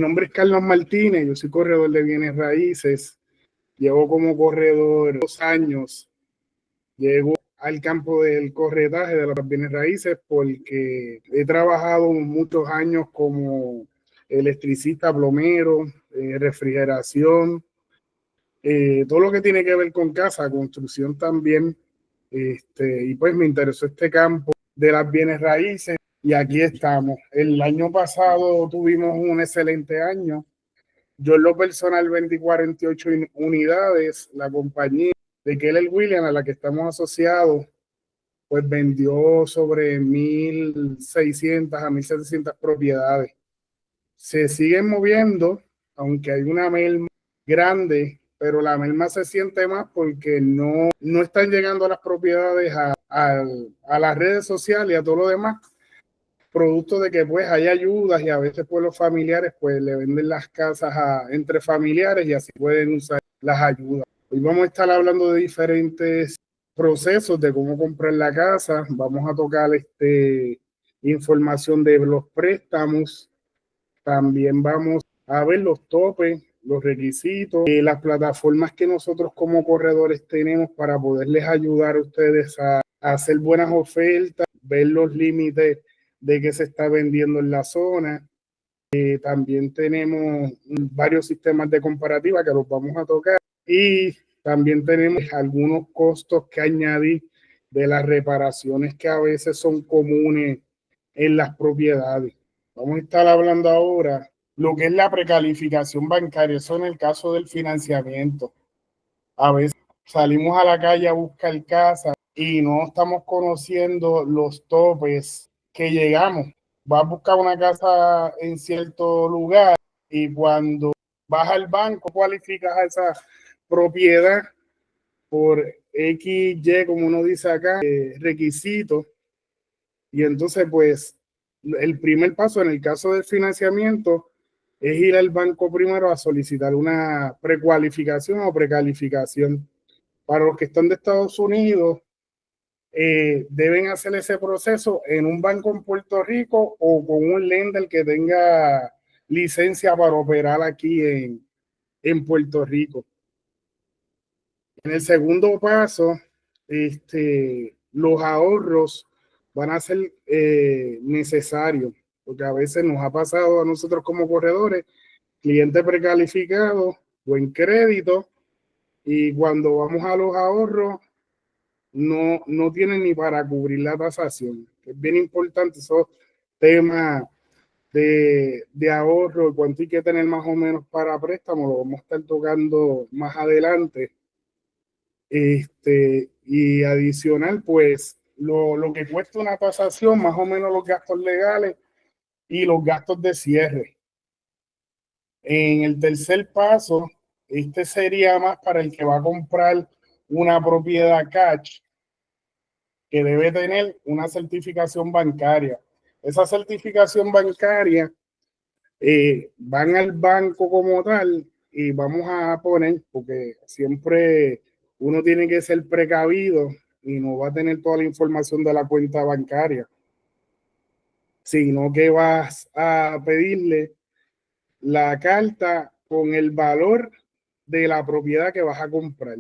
Mi nombre es Carlos Martínez, yo soy corredor de bienes raíces. Llevo como corredor 2 años. Llego al campo del corretaje de las bienes raíces porque he trabajado muchos años como electricista, plomero, refrigeración, todo lo que tiene que ver con casa, construcción también. Y pues me interesó este campo de las bienes raíces y aquí estamos. El año pasado tuvimos un excelente año. Yo en lo personal vendí 48 unidades. La compañía de Keller Williams a la que estamos asociados pues vendió sobre 1.600 a 1.700 propiedades. Se siguen moviendo, aunque hay una merma grande, pero la merma se siente más porque no están llegando a las propiedades, a las redes sociales y a todo lo demás, producto de que pues hay ayudas y a veces pues los familiares pues le venden las casas entre familiares y así pueden usar las ayudas. Hoy vamos a estar hablando de diferentes procesos de cómo comprar la casa. Vamos a tocar información de los préstamos. También vamos a ver los topes, los requisitos, las plataformas que nosotros como corredores tenemos para poderles ayudar a ustedes a hacer buenas ofertas, ver los límites de que se está vendiendo en la zona. También tenemos varios sistemas de comparativa que los vamos a tocar y también tenemos algunos costos que añadir de las reparaciones que a veces son comunes en las propiedades. Vamos a estar hablando ahora lo que es la precalificación bancaria, eso en el caso del financiamiento. A veces salimos a la calle a buscar casa y no estamos conociendo los topes que llegamos. Vas a buscar una casa en cierto lugar y cuando vas al banco cualificas a esa propiedad por X, Y, como uno dice acá, requisitos. Y entonces, pues, el primer paso en el caso del financiamiento es ir al banco primero a solicitar una precualificación o precalificación. Para los que están de Estados Unidos, deben hacer ese proceso en un banco en Puerto Rico o con un lender que tenga licencia para operar aquí en Puerto Rico. En el segundo paso, los ahorros van a ser necesarios, porque a veces nos ha pasado a nosotros como corredores, clientes precalificados, buen crédito, y cuando vamos a los ahorros, no tienen ni para cubrir la tasación. Es bien importante esos temas de ahorro, cuánto hay que tener más o menos para préstamo, lo vamos a estar tocando más adelante. Y adicional, pues lo que cuesta una tasación, más o menos los gastos legales y los gastos de cierre. En el tercer paso, sería más para el que va a comprar una propiedad cash, que debe tener una certificación bancaria. Esa certificación bancaria, van al banco como tal y vamos a poner, porque siempre uno tiene que ser precavido y no va a tener toda la información de la cuenta bancaria, sino que vas a pedirle la carta con el valor de la propiedad que vas a comprar.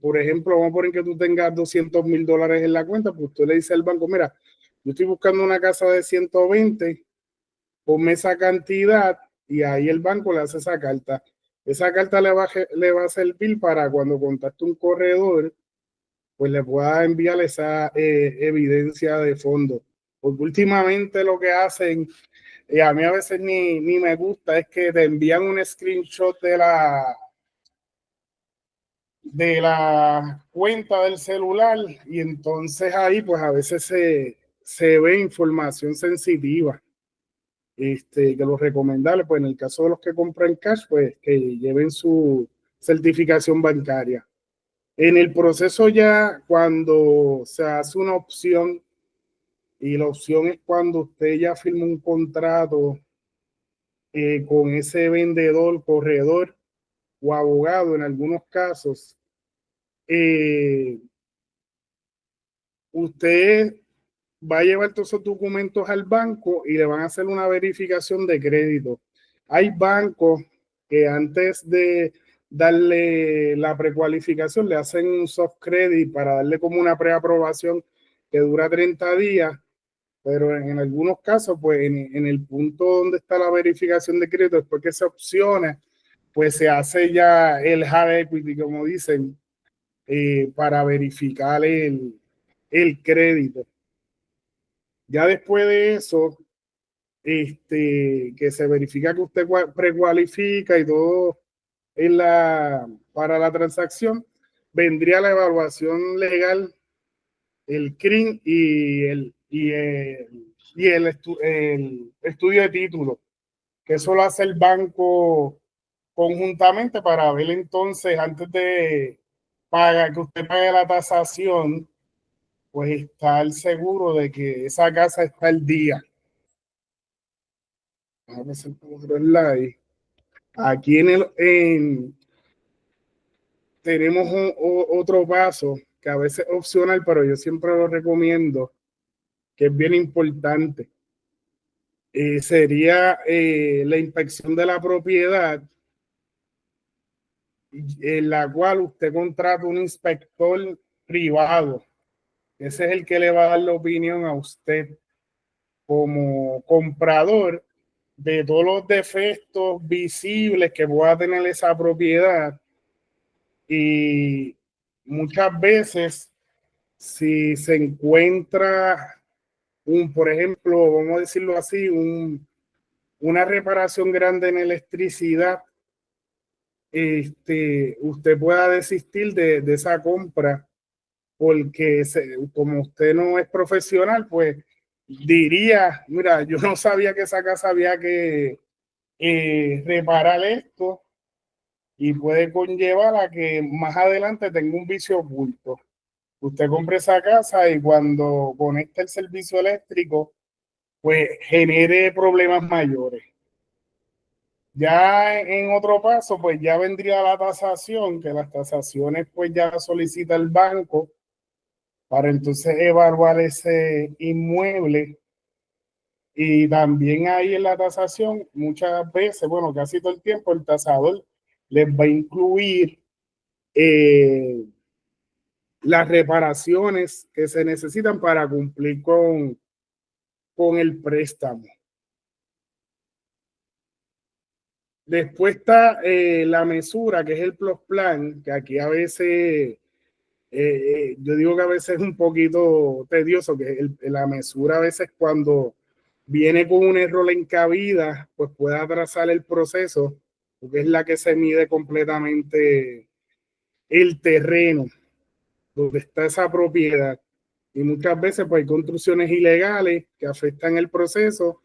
Por ejemplo, vamos a poner que tú tengas $200,000 en la cuenta, pues tú le dices al banco, mira, yo estoy buscando una casa de 120, ponme esa cantidad y ahí el banco le hace esa carta. Esa carta le va a servir para cuando contacte un corredor, pues le pueda enviar esa evidencia de fondo. Porque últimamente lo que hacen, a mí a veces ni me gusta, es que te envían un screenshot de la cuenta del celular y entonces ahí pues a veces se ve información sensitiva. Que lo recomendable, pues en el caso de los que compran cash, pues que lleven su certificación bancaria. En el proceso ya cuando se hace una opción, y la opción es cuando usted ya firma un contrato con ese vendedor, corredor o abogado en algunos casos, usted va a llevar todos esos documentos al banco y le van a hacer una verificación de crédito. Hay bancos que antes de darle la precualificación le hacen un soft credit para darle como una preaprobación que dura 30 días, pero en algunos casos, pues en el punto donde está la verificación de crédito, después que se opciona, pues se hace ya el hard equity, como dicen, para verificar el crédito. Ya después de eso, que se verifica que usted precualifica y todo para la transacción, vendría la evaluación legal, el CRIM el estudio de título, que eso lo hace el banco conjuntamente para ver entonces, antes de que usted pague la tasación, pues estar seguro de que esa casa está al día. Vamos a pasar por otro slide. Aquí tenemos otro paso que a veces es opcional, pero yo siempre lo recomiendo, que es bien importante. Sería la inspección de la propiedad, en la cual usted contrata un inspector privado. Ese es el que le va a dar la opinión a usted como comprador de todos los defectos visibles que pueda tener esa propiedad. Y muchas veces, si se encuentra por ejemplo, vamos a decirlo así, una reparación grande en electricidad, usted pueda desistir de esa compra, porque como usted no es profesional, pues diría, mira, yo no sabía que esa casa había que reparar esto, y puede conllevar a que más adelante tenga un vicio oculto. Usted compre esa casa y cuando conecte el servicio eléctrico, pues genere problemas mayores. Ya en otro paso, pues ya vendría la tasación, que las tasaciones pues ya solicita el banco para entonces evaluar ese inmueble. Y también ahí en la tasación, muchas veces, bueno, casi todo el tiempo, el tasador les va a incluir las reparaciones que se necesitan para cumplir con el préstamo. Después está la mesura, que es el plus plan, que aquí a veces, yo digo que a veces es un poquito tedioso, que la mesura a veces cuando viene con un error en cabida, pues puede atrasar el proceso, porque es la que se mide completamente el terreno donde está esa propiedad. Y muchas veces pues hay construcciones ilegales que afectan el proceso,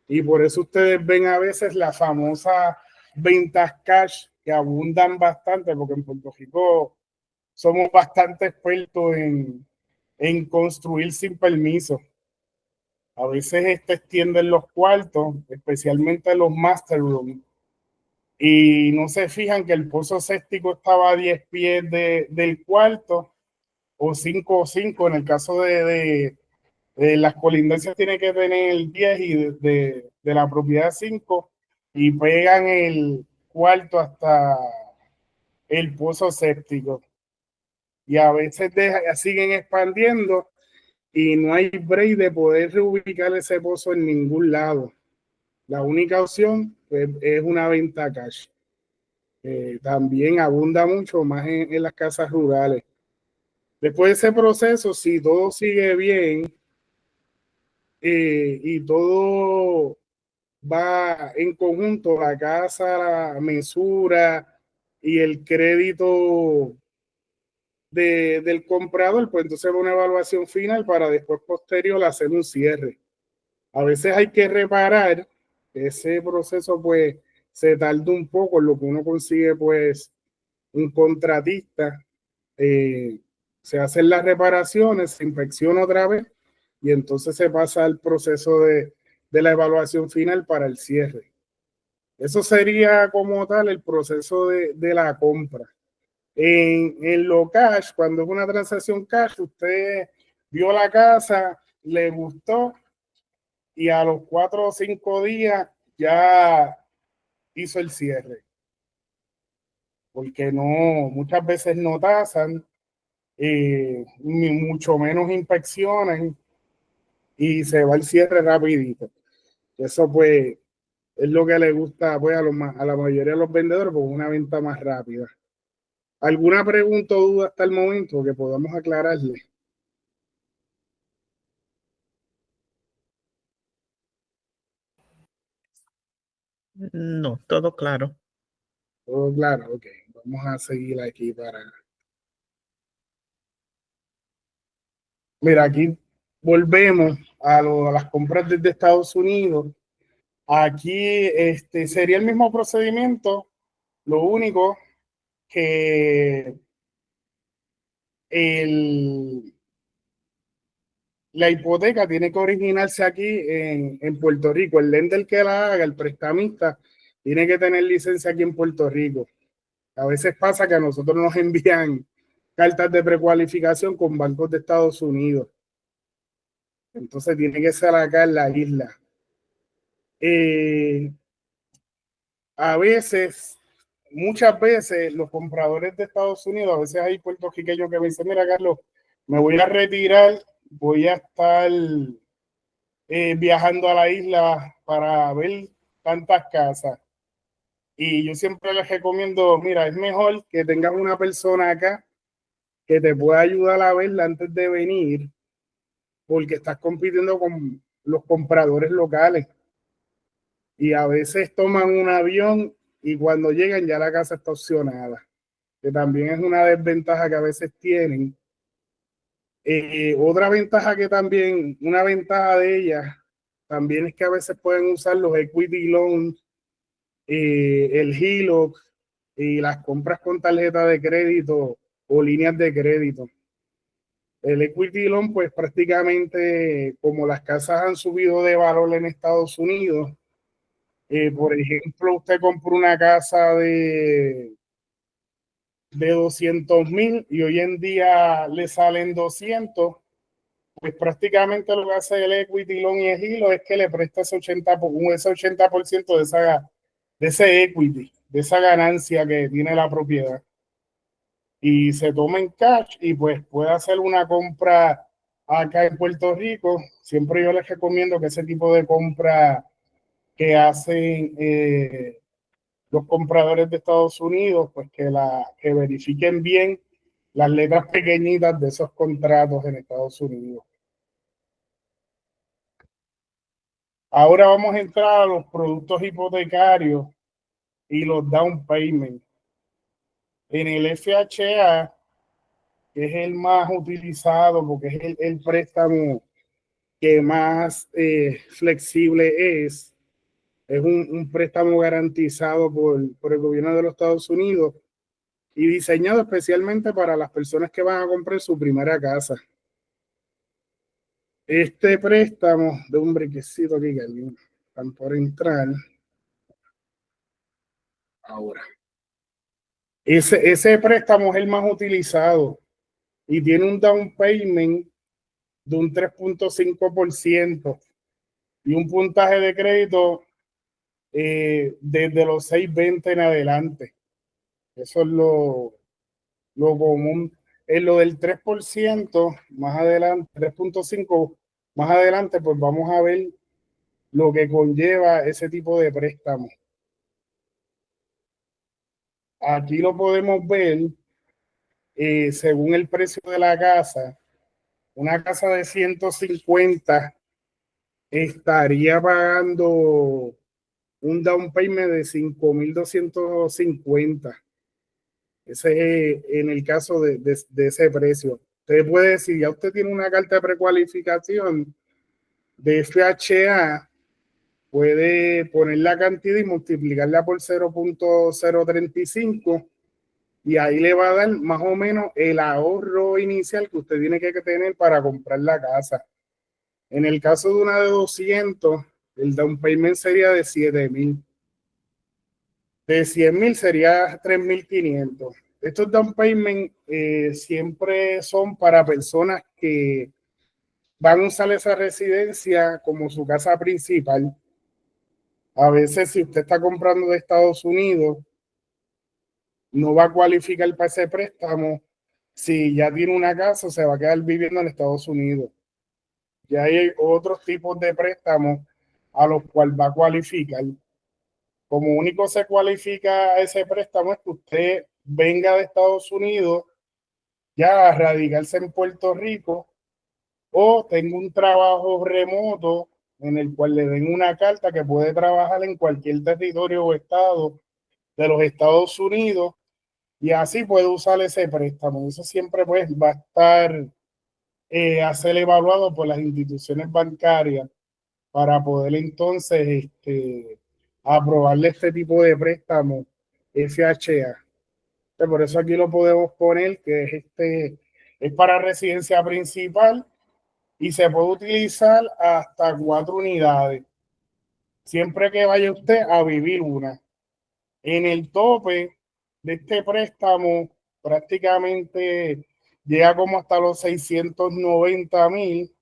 y por eso ustedes ven a veces las famosas ventas cash que abundan bastante, porque en Puerto Rico somos bastante expertos en construir sin permiso. A veces extienden los cuartos, especialmente los master rooms, y no se fijan que el pozo séptico estaba a 10 pies del cuarto, o 5 o 5 en el caso de las colindancias, tiene que tener 10, y de la propiedad 5, y pegan el cuarto hasta el pozo séptico. Y a veces siguen expandiendo y no hay break de poder reubicar ese pozo en ningún lado. La única opción pues, es una venta cash. También abunda mucho más en las casas rurales. Después de ese proceso, si todo sigue bien, y todo va en conjunto, la casa, la mesura y el crédito del comprador, pues entonces va una evaluación final para después posterior hacer un cierre. A veces hay que reparar, ese proceso pues se tarda un poco, en lo que uno consigue pues un contratista, se hacen las reparaciones, se inspecciona otra vez, y entonces se pasa al proceso de la evaluación final para el cierre. Eso sería como tal el proceso de la compra. En lo cash, cuando es una transacción cash, usted vio la casa le gustó y a los 4 o 5 días ya hizo el cierre, porque no, muchas veces no tasan, ni mucho menos inspecciones y se va el cierre rapidito. Eso pues es lo que le gusta pues, a la mayoría de los vendedores, pues una venta más rápida. ¿Alguna pregunta o duda hasta el momento que podamos aclararle? No, todo claro. Todo claro, ok. Vamos a seguir aquí para... Mira, aquí volvemos a las compras desde Estados Unidos. Aquí sería el mismo procedimiento, lo único que el, la hipoteca tiene que originarse aquí en Puerto Rico. El lender que la haga, el prestamista, tiene que tener licencia aquí en Puerto Rico. A veces pasa que a nosotros nos envían cartas de precualificación con bancos de Estados Unidos. Entonces tiene que ser acá en la isla. Eh, a veces, muchas veces, los compradores de Estados Unidos, a veces hay puertorriqueños que me dicen, mira, Carlos, me voy a retirar, voy a estar viajando a la isla para ver tantas casas. Y yo siempre les recomiendo, mira, es mejor que tengas una persona acá que te pueda ayudar a verla antes de venir, porque estás compitiendo con los compradores locales. Y a veces toman un avión y cuando llegan ya la casa está opcionada, que también es una desventaja que a veces tienen. Otra ventaja que también, una ventaja de ellas, también es que a veces pueden usar los equity loans, el HELOC y las compras con tarjeta de crédito o líneas de crédito. El equity loan, pues prácticamente como las casas han subido de valor en Estados Unidos, por ejemplo, usted compró una casa de 200,000 y hoy en día le salen 200, pues prácticamente lo que hace el equity loan y el giro es que le presta ese 80% de ese equity, de esa ganancia que tiene la propiedad. Y se toma en cash y pues puede hacer una compra acá en Puerto Rico. Siempre yo les recomiendo que ese tipo de compra que hacen los compradores de Estados Unidos, pues que verifiquen bien las letras pequeñitas de esos contratos en Estados Unidos. Ahora vamos a entrar a los productos hipotecarios y los down payment. En el FHA, que es el más utilizado porque es el préstamo que más flexible es un préstamo garantizado por el gobierno de los Estados Unidos y diseñado especialmente para las personas que van a comprar su primera casa. Este préstamo de un brequecito aquí que están por entrar ahora. Ese préstamo es el más utilizado y tiene un down payment de un 3.5% y un puntaje de crédito desde los 620 en adelante. Eso es lo común. En lo del 3%, más adelante, 3.5%, más adelante, pues vamos a ver lo que conlleva ese tipo de préstamo. Aquí lo podemos ver según el precio de la casa. Una casa de 150 estaría pagando un down payment de 5,250. Ese es en el caso de ese precio. Usted puede decir, ya usted tiene una carta de precualificación de FHA, puede poner la cantidad y multiplicarla por 0.035 y ahí le va a dar más o menos el ahorro inicial que usted tiene que tener para comprar la casa. En el caso de una de 200, el down payment sería de 7,000. De 100,000 sería 3,500. Estos down payment siempre son para personas que van a usar esa residencia como su casa principal. A veces, si usted está comprando de Estados Unidos, no va a cualificar para ese préstamo. Si ya tiene una casa, se va a quedar viviendo en Estados Unidos. Ya hay otros tipos de préstamos a los cuales va a cualificar. Como único se cualifica a ese préstamo es que usted venga de Estados Unidos ya a radicarse en Puerto Rico o tenga un trabajo remoto en el cual le den una carta que puede trabajar en cualquier territorio o estado de los Estados Unidos y así puede usar ese préstamo. Eso siempre pues va a estar a ser evaluado por las instituciones bancarias para poder entonces aprobarle este tipo de préstamo FHA. Por eso aquí lo podemos poner que es para residencia principal y se puede utilizar hasta 4 unidades, siempre que vaya usted a vivir una. En el tope de este préstamo prácticamente llega como hasta los 690,000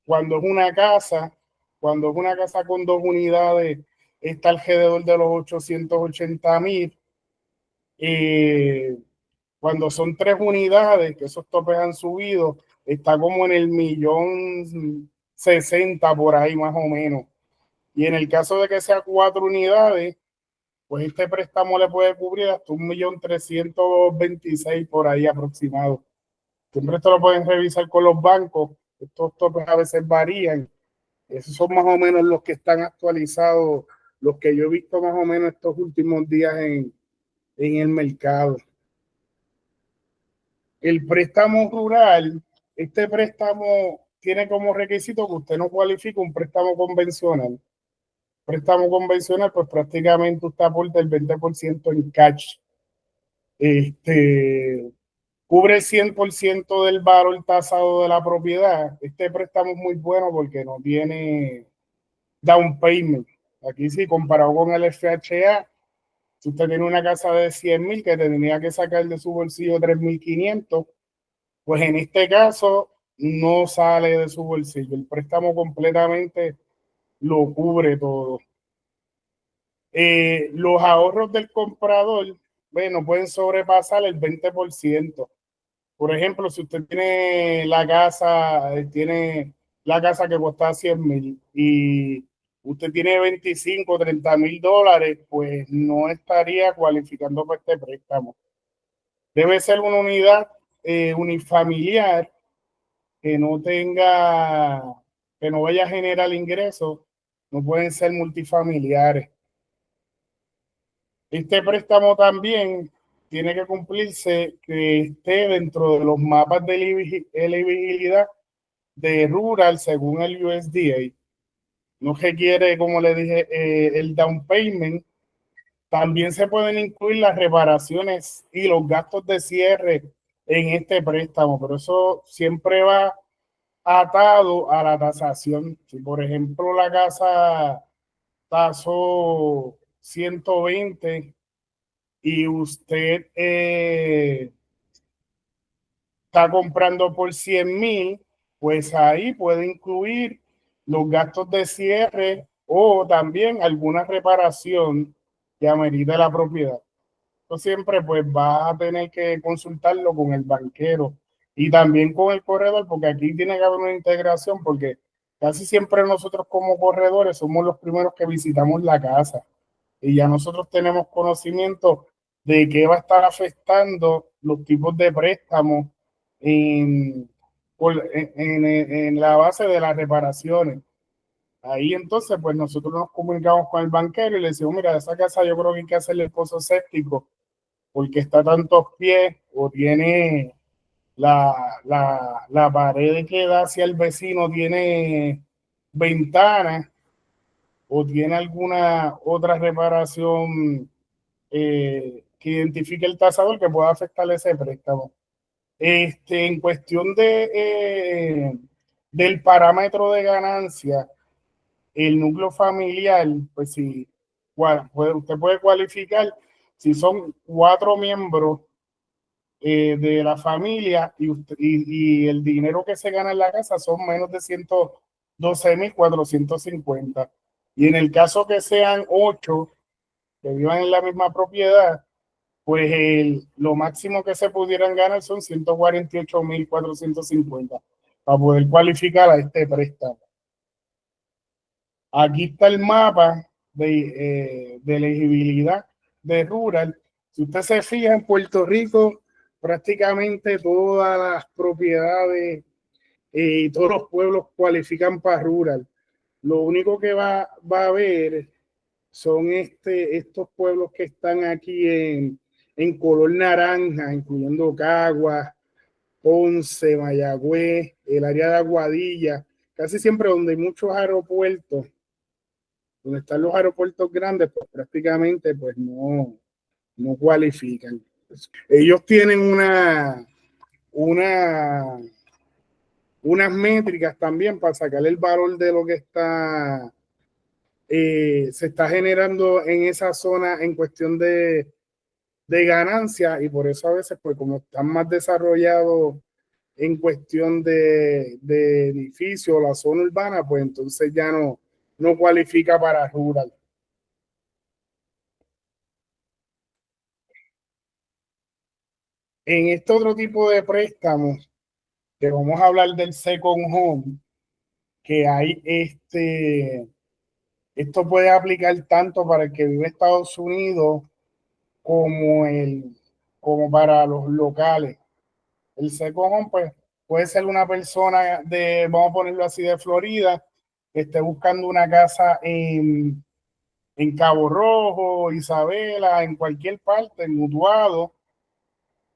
cuando es una casa. Cuando es una casa con 2 unidades está alrededor de los 880,000. Cuando son 3 unidades, que esos topes han subido, está como en el 1,060,000 por ahí más o menos. Y en el caso de que sea 4 unidades, pues este préstamo le puede cubrir hasta 1,326,000 por ahí aproximado. Siempre esto lo pueden revisar con los bancos. Estos topes a veces varían. Esos son más o menos los que están actualizados, los que yo he visto más o menos estos últimos días en el mercado. El préstamo rural, este préstamo tiene como requisito que usted no cualifique un préstamo convencional. Préstamo convencional, pues prácticamente usted aporta el 20% en cash. Cubre el 100% del valor tasado de la propiedad. Este préstamo es muy bueno porque no tiene down payment. Aquí sí, comparado con el FHA, si usted tiene una casa de 100,000 que tendría que sacar de su bolsillo 3,500, pues en este caso no sale de su bolsillo. El préstamo completamente lo cubre todo. Los ahorros del comprador, bueno, pueden sobrepasar el 20%. Por ejemplo, si usted tiene la casa que cuesta 100,000 y usted tiene 25, 30,000 dólares, pues no estaría cualificando para este préstamo. Debe ser una unidad unifamiliar que no vaya a generar ingresos, no pueden ser multifamiliares. Este préstamo también tiene que cumplirse que esté dentro de los mapas de elegibilidad de rural según el USDA. No requiere, como le dije, el down payment. También se pueden incluir las reparaciones y los gastos de cierre en este préstamo, pero eso siempre va atado a la tasación. Si, por ejemplo, la casa tasó 120 y usted está comprando por 100,000, pues ahí puede incluir los gastos de cierre o también alguna reparación que amerite la propiedad. Esto siempre pues va a tener que consultarlo con el banquero y también con el corredor, porque aquí tiene que haber una integración, porque casi siempre nosotros como corredores somos los primeros que visitamos la casa y ya nosotros tenemos conocimiento de qué va a estar afectando los tipos de préstamos en, en la base de las reparaciones. Ahí entonces, pues nosotros nos comunicamos con el banquero y le decimos, mira, esa casa yo creo que hay que hacerle el pozo séptico porque está a tantos pies o tiene la pared que da hacia el vecino, tiene ventanas o tiene alguna otra reparación que identifique el tasador que pueda afectar ese préstamo. En cuestión del parámetro de ganancia, el núcleo familiar, pues sí, usted puede cualificar si son 4 miembros de la familia y el dinero que se gana en la casa son menos de 112,450. Y en el caso que sean 8 que vivan en la misma propiedad, pues lo máximo que se pudieran ganar son 148,450 para poder cualificar a este préstamo. Aquí está el mapa de elegibilidad de rural. Si usted se fija, en Puerto Rico, prácticamente todas las propiedades y todos los pueblos cualifican para rural. Lo único que va a haber son estos pueblos que están aquí en color naranja, incluyendo Caguas, Ponce, Mayagüez, el área de Aguadilla, casi siempre donde hay muchos aeropuertos, donde están los aeropuertos grandes, pues prácticamente pues no cualifican. Ellos tienen unas métricas también para sacar el valor de lo que se está generando en esa zona en cuestión de ganancia, y por eso a veces, pues como están más desarrollados en cuestión de edificios, la zona urbana, pues entonces ya no cualifica para rural. En este otro tipo de préstamos, que vamos a hablar del second home, que hay esto puede aplicar tanto para el que vive en Estados Unidos como para los locales. El second home, pues, puede ser una persona vamos a ponerlo así, de Florida, que esté buscando una casa en Cabo Rojo, Isabela, en cualquier parte, en Utuado,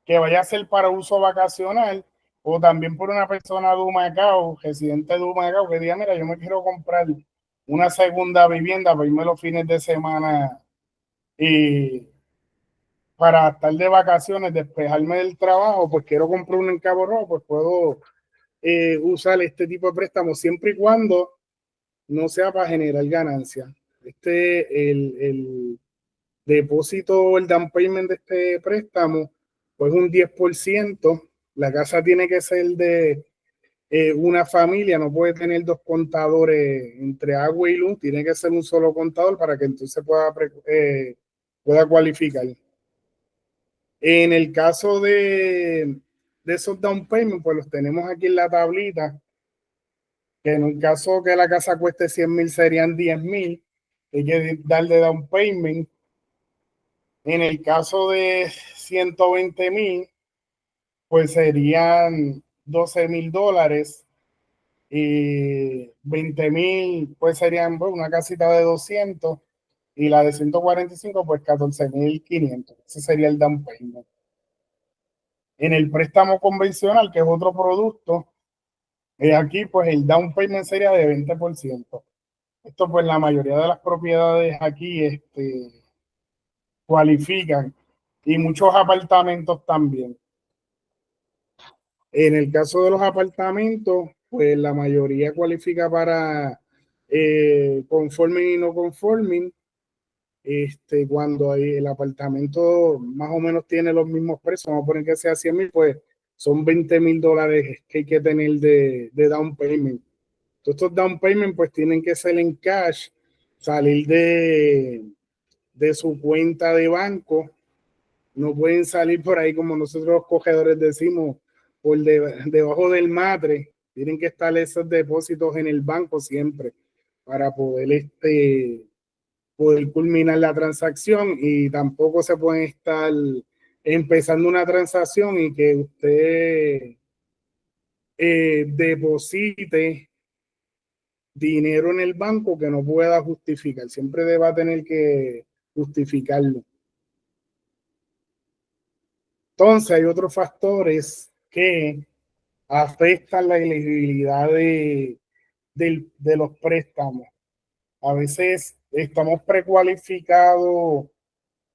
que vaya a ser para uso vacacional, o también por una persona de Humacao, residente de Humacao, que diga, mira, yo me quiero comprar una segunda vivienda para irme los fines de semana y para estar de vacaciones, despejarme del trabajo, pues quiero comprar uno en Cabo Rojo, pues puedo usar este tipo de préstamo siempre y cuando no sea para generar ganancia. El depósito, el down payment de este préstamo, pues un 10%. La casa tiene que ser de una familia, no puede tener dos contadores entre agua y luz, tiene que ser un solo contador para que entonces pueda cualificar. En el caso de esos down payment, pues los tenemos aquí en la tablita, que en un caso que la casa cueste 100,000 serían 10,000, hay que darle down payment. En el caso de 120,000, pues serían $12,000, y 20,000 pues serían una casita de 200, y la de 145 pues 14,500. Ese sería el down payment. En el préstamo convencional, que es otro producto, aquí pues el down payment sería de 20%. Esto pues la mayoría de las propiedades aquí cualifican, y muchos apartamentos también. En el caso de los apartamentos, pues la mayoría cualifica para conforming y no conforming. Cuando el apartamento más o menos tiene los mismos precios, vamos a poner que sea 100,000, pues son $20,000 que hay que tener de down payment. Todos estos down payment pues tienen que ser en cash, salir de su cuenta de banco. No pueden salir por ahí, como nosotros los cogedores decimos, por debajo del matre. Tienen que estar esos depósitos en el banco siempre para poder culminar la transacción, y tampoco se pueden estar empezando una transacción y que usted deposite dinero en el banco que no pueda justificar. Siempre va a tener que justificarlo. Entonces hay otros factores que afectan la elegibilidad de los préstamos. A veces estamos precualificados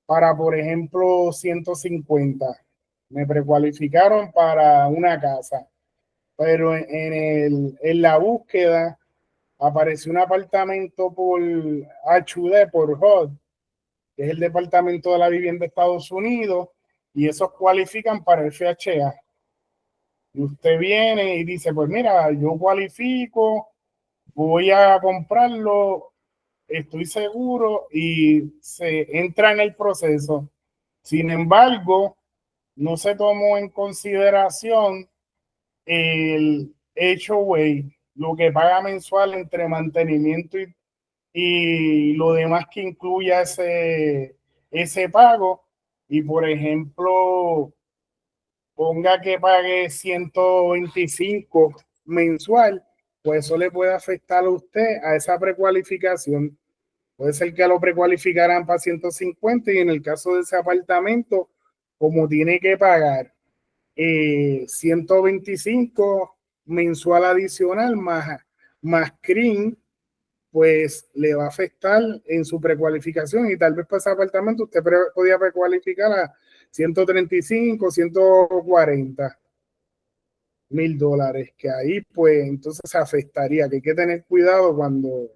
para, por ejemplo, 150. Me precualificaron para una casa, pero en la búsqueda apareció un apartamento por HUD, por HUD, que es el Departamento de la Vivienda de Estados Unidos, y esos cualifican para FHA. Y usted viene y dice, pues mira, yo cualifico, voy a comprarlo, estoy seguro y se entra en el proceso. Sin embargo, no se tomó en consideración el HOA, lo que paga mensual entre mantenimiento y lo demás que incluya ese pago. Y por ejemplo, ponga que pague 125 mensual, pues eso le puede afectar a usted a esa precualificación. Puede ser que lo precualificaran para 150 y en el caso de ese apartamento, como tiene que pagar 125 mensual adicional más CRIM, pues le va a afectar en su precualificación y tal vez para ese apartamento usted podía precualificar a 135, 140 mil dólares, que ahí pues entonces se afectaría, que hay que tener cuidado cuando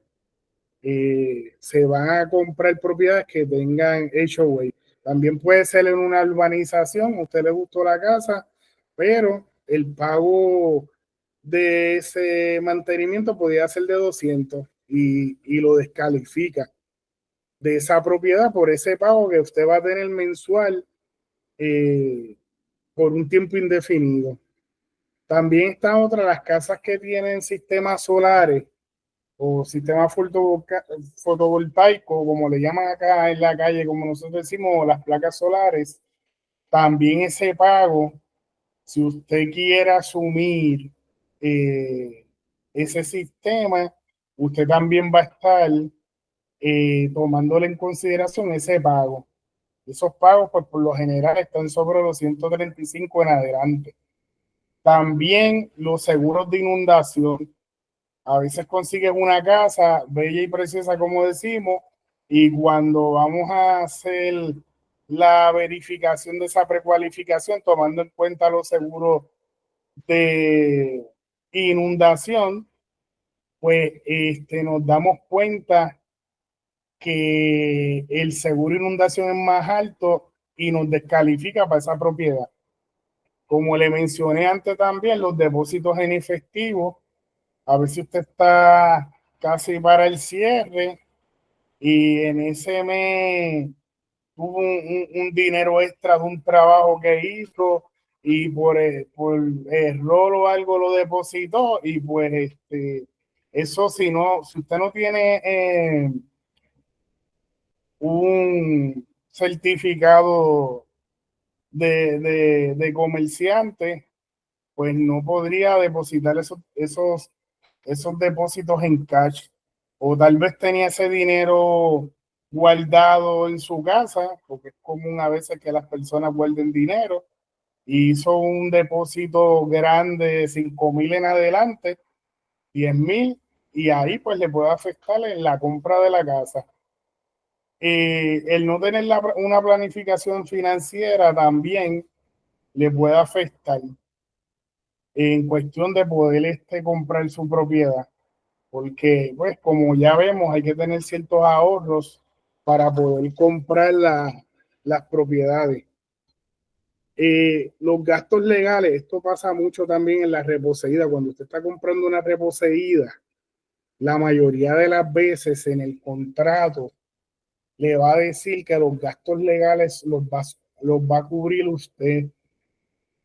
se van a comprar propiedades que tengan HOA. También puede ser en una urbanización, a usted le gustó la casa, pero el pago de ese mantenimiento podía ser de 200 y lo descalifica de esa propiedad por ese pago que usted va a tener mensual por un tiempo indefinido. También están otras las casas que tienen sistemas solares o sistema fotovoltaico, como le llaman acá en la calle, como nosotros decimos, las placas solares. También ese pago, si usted quiere asumir ese sistema, usted también va a estar tomándole en consideración ese pago. Esos pagos, pues por lo general, están sobre los 135 en adelante. También los seguros de inundación. A veces consigues una casa bella y preciosa, como decimos, y cuando vamos a hacer la verificación de esa precualificación, tomando en cuenta los seguros de inundación, pues nos damos cuenta que el seguro de inundación es más alto y nos descalifica para esa propiedad. Como le mencioné antes también, los depósitos en efectivo, a ver si usted está casi para el cierre y en ese mes tuvo un dinero extra de un trabajo que hizo y por error o algo lo depositó y pues eso si usted no tiene un certificado de comerciante, pues no podría depositar esos depósitos en cash. O tal vez tenía ese dinero guardado en su casa, porque es común a veces que las personas guarden dinero, y hizo un depósito grande de 5,000 en adelante, 10,000, y ahí pues le puede afectar en la compra de la casa. El no tener una planificación financiera también le puede afectar en cuestión de poder comprar su propiedad, porque pues como ya vemos hay que tener ciertos ahorros para poder comprar las propiedades. Los gastos legales, esto pasa mucho también en la reposeída. Cuando usted está comprando una reposeída, la mayoría de las veces en el contrato le va a decir que los gastos legales los va a cubrir usted.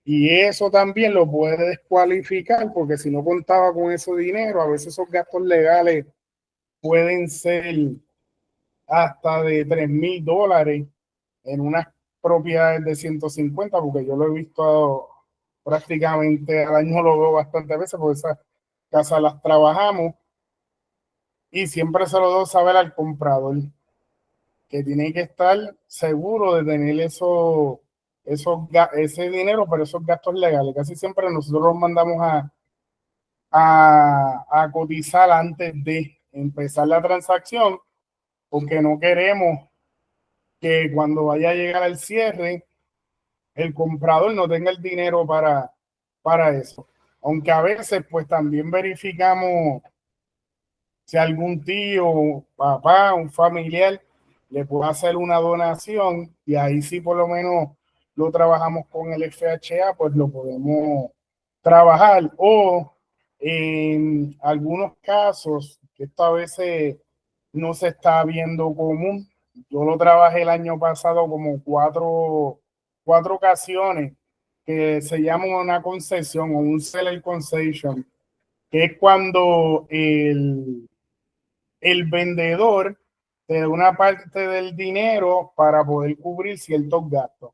Y eso también lo puede descualificar porque si no contaba con ese dinero, a veces esos gastos legales pueden ser hasta de $3,000 en unas propiedades de 150, porque yo lo he visto prácticamente al año, lo veo bastantes veces, porque esas casas las trabajamos y siempre se lo debo saber al comprador, que tiene que estar seguro de tener ese dinero para esos gastos legales. Casi siempre nosotros los mandamos a cotizar antes de empezar la transacción, porque no queremos que cuando vaya a llegar al cierre, el comprador no tenga el dinero para eso. Aunque a veces pues también verificamos si algún tío, papá, un familiar le puede hacer una donación y ahí sí por lo menos lo trabajamos con el FHA, pues lo podemos trabajar. O en algunos casos, que esto a veces no se está viendo común, yo lo trabajé el año pasado como cuatro ocasiones, que se llama una concesión o un seller concession, que es cuando el vendedor te da una parte del dinero para poder cubrir ciertos gastos.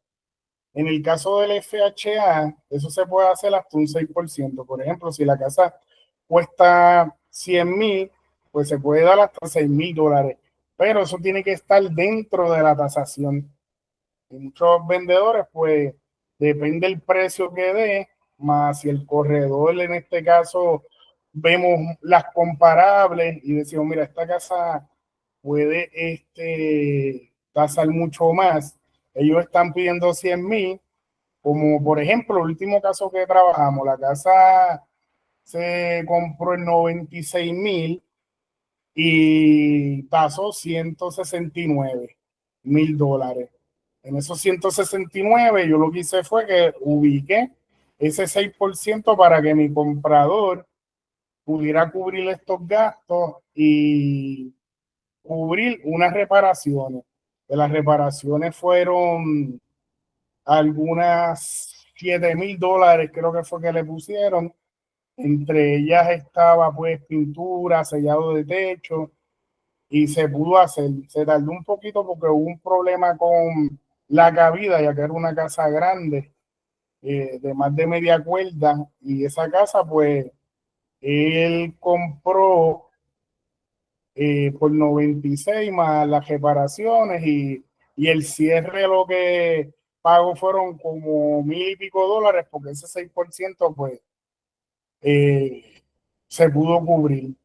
En el caso del FHA, eso se puede hacer hasta un 6%. Por ejemplo, si la casa cuesta 100,000, pues se puede dar hasta $6,000. Pero eso tiene que estar dentro de la tasación. Y muchos vendedores, pues, depende del precio que dé, más si el corredor, en este caso, vemos las comparables y decimos, mira, esta casa puede tasar mucho más. Ellos están pidiendo 100,000, como por ejemplo, el último caso que trabajamos, la casa se compró en 96,000 y tasó $169,000. En esos 169, yo lo que hice fue que ubiqué ese 6% para que mi comprador pudiera cubrir estos gastos y cubrir unas reparaciones. De las reparaciones fueron algunas $7,000, creo que fue que le pusieron. Entre ellas estaba pues pintura, sellado de techo, y se pudo hacer. Se tardó un poquito porque hubo un problema con la cabida, ya que era una casa grande, de más de media cuerda, y esa casa pues él compró por 96 más las reparaciones y el cierre, lo que pago fueron como $1,000 y pico, porque ese 6% pues se pudo cubrir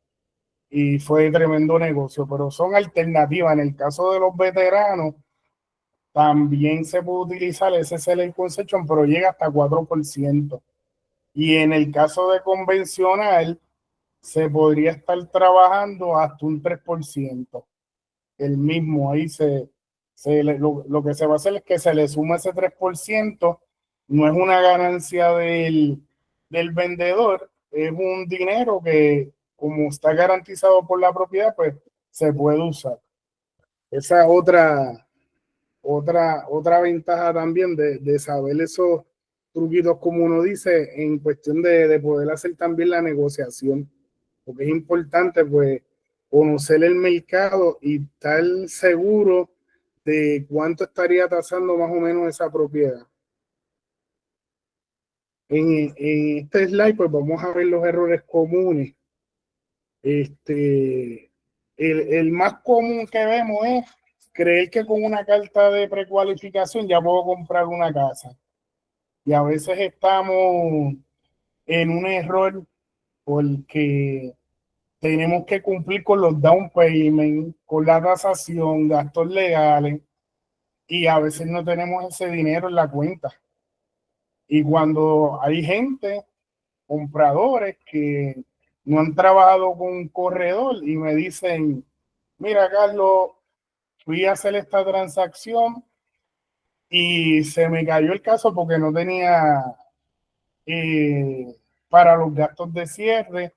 y fue tremendo negocio. Pero son alternativas. En el caso de los veteranos, también se puede utilizar ese seller concession, pero llega hasta 4%. Y en el caso de convencional, se podría estar trabajando hasta un 3%. El mismo, ahí lo que se va a hacer es que se le suma ese 3%. No es una ganancia del vendedor, es un dinero que, como está garantizado por la propiedad, pues se puede usar. Esa es otra ventaja también de saber esos truquitos, como uno dice, en cuestión de poder hacer también la negociación, porque es importante pues conocer el mercado y estar seguro de cuánto estaría tasando más o menos esa propiedad. En este slide pues vamos a ver los errores comunes. El más común que vemos es creer que con una carta de precualificación ya puedo comprar una casa. Y a veces estamos en un error porque tenemos que cumplir con los down payment, con la tasación, gastos legales, y a veces no tenemos ese dinero en la cuenta. Y cuando hay gente, compradores, que no han trabajado con un corredor y me dicen, mira, Carlos, fui a hacer esta transacción y se me cayó el caso porque no tenía para los gastos de cierre,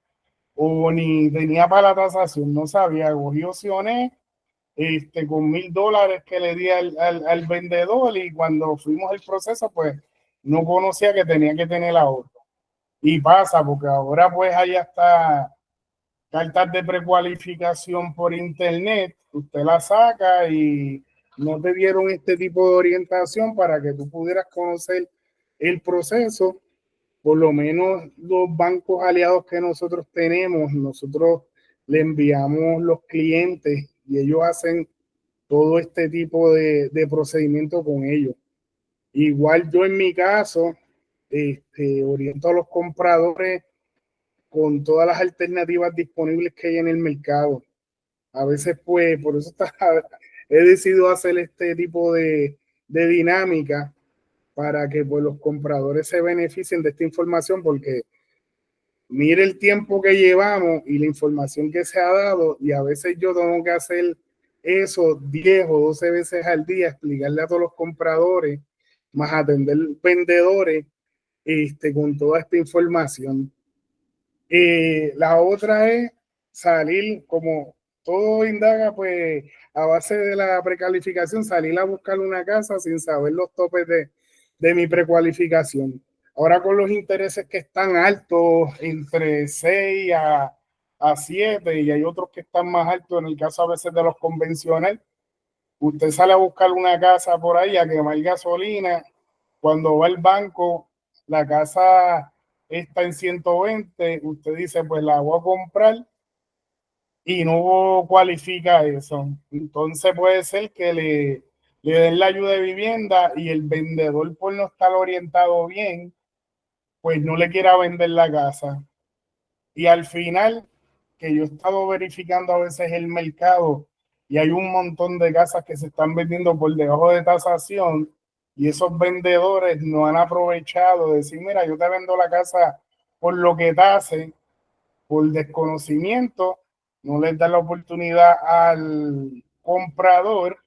o ni tenía para la tasación, no sabía, cogí opciones con $1,000 que le di al vendedor, y cuando fuimos al proceso, pues no conocía que tenía que tener ahorro. Y pasa, porque ahora pues hay hasta cartas de precualificación por internet, usted la saca y no te dieron este tipo de orientación para que tú pudieras conocer el proceso. Por lo menos los bancos aliados que nosotros tenemos, nosotros le enviamos los clientes y ellos hacen todo este tipo de procedimiento con ellos. Igual yo en mi caso, oriento a los compradores con todas las alternativas disponibles que hay en el mercado. A veces, pues, por eso he decidido hacer este tipo de dinámica para que pues, los compradores se beneficien de esta información, porque mire el tiempo que llevamos y la información que se ha dado, y a veces yo tengo que hacer eso 10 o 12 veces al día, explicarle a todos los compradores más atender vendedores con toda esta información. La otra es salir, como todo indaga, pues a base de la precalificación, salir a buscar una casa sin saber los topes de mi precualificación. Ahora con los intereses que están altos, entre 6 a 7, y hay otros que están más altos en el caso a veces de los convencionales, usted sale a buscar una casa por ahí a quemar gasolina, cuando va al banco, la casa está en 120, usted dice, pues la voy a comprar y no cualifica eso. Entonces puede ser que le den la ayuda de vivienda y el vendedor, por no estar orientado bien, pues no le quiera vender la casa. Y al final, que yo he estado verificando a veces el mercado y hay un montón de casas que se están vendiendo por debajo de tasación y esos vendedores no han aprovechado de decir, mira, yo te vendo la casa por lo que tase, por desconocimiento, no les da la oportunidad al comprador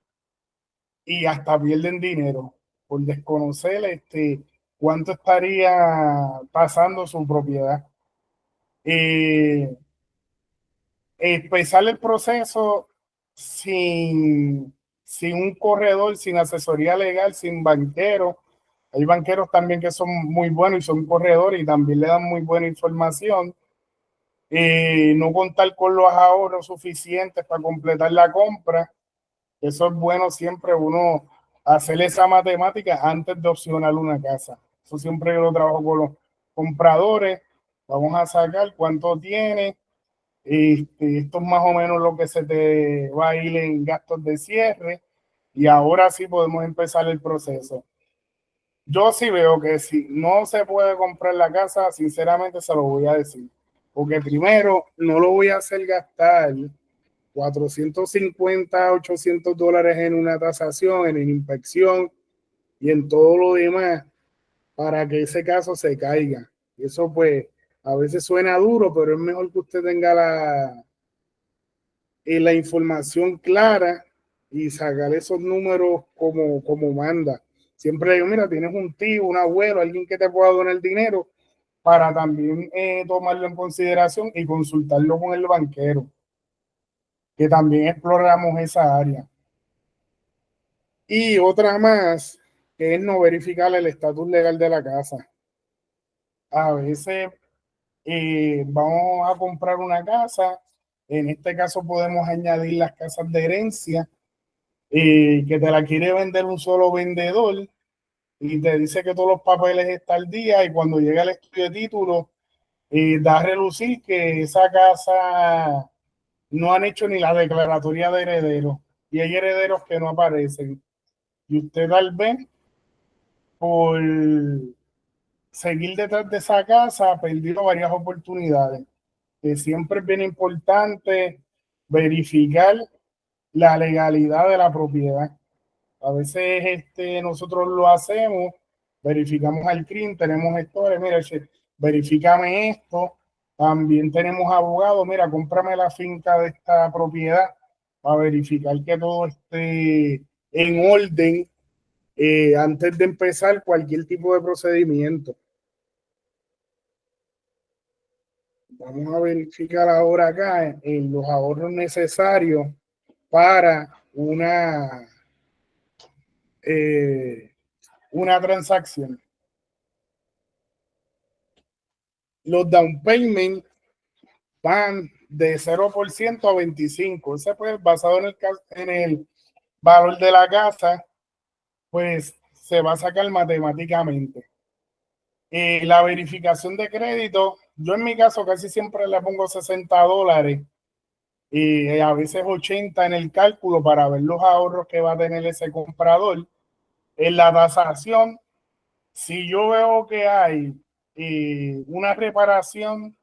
y hasta pierden dinero por desconocer cuánto estaría pasando su propiedad. Empezar el proceso sin un corredor, sin asesoría legal, sin banquero. Hay banqueros también que son muy buenos y son corredores y también le dan muy buena información. No contar con los ahorros suficientes para completar la compra. Eso es bueno siempre uno hacer esa matemática antes de opcionar una casa. Eso siempre yo lo trabajo con los compradores. Vamos a sacar cuánto tiene. Esto es más o menos lo que se te va a ir en gastos de cierre y ahora sí podemos empezar el proceso. Yo sí veo que si no se puede comprar la casa, sinceramente se lo voy a decir, porque primero no lo voy a hacer gastar 450, $800 en una tasación, en inspección y en todo lo demás para que ese caso se caiga. Y eso pues a veces suena duro, pero es mejor que usted tenga la información clara y sacar esos números como manda. Siempre digo, mira, tienes un tío, un abuelo, alguien que te pueda donar dinero para también tomarlo en consideración y consultarlo con el banquero, que también exploramos esa área. Y otra más, que es no verificar el estatus legal de la casa. A veces vamos a comprar una casa, en este caso podemos añadir las casas de herencia, que te la quiere vender un solo vendedor y te dice que todos los papeles están al día y cuando llega el estudio de título, da a relucir que esa casa no han hecho ni la declaratoria de herederos y hay herederos que no aparecen. Y usted tal vez por seguir detrás de esa casa ha perdido varias oportunidades. Que siempre es bien importante verificar la legalidad de la propiedad. A veces nosotros lo hacemos, verificamos al CRIM, tenemos gestores, mira, verifícame esto. También tenemos abogados, mira, cómprame la finca de esta propiedad para verificar que todo esté en orden antes de empezar cualquier tipo de procedimiento. Vamos a verificar ahora acá en los ahorros necesarios para una transacción. Los down payment van de 0% a 25%. Ese pues basado en el valor de la casa, pues se va a sacar matemáticamente. La verificación de crédito, yo en mi caso casi siempre le pongo $60 y a veces 80 en el cálculo para ver los ahorros que va a tener ese comprador. En la tasación, si yo veo que hay una reparación,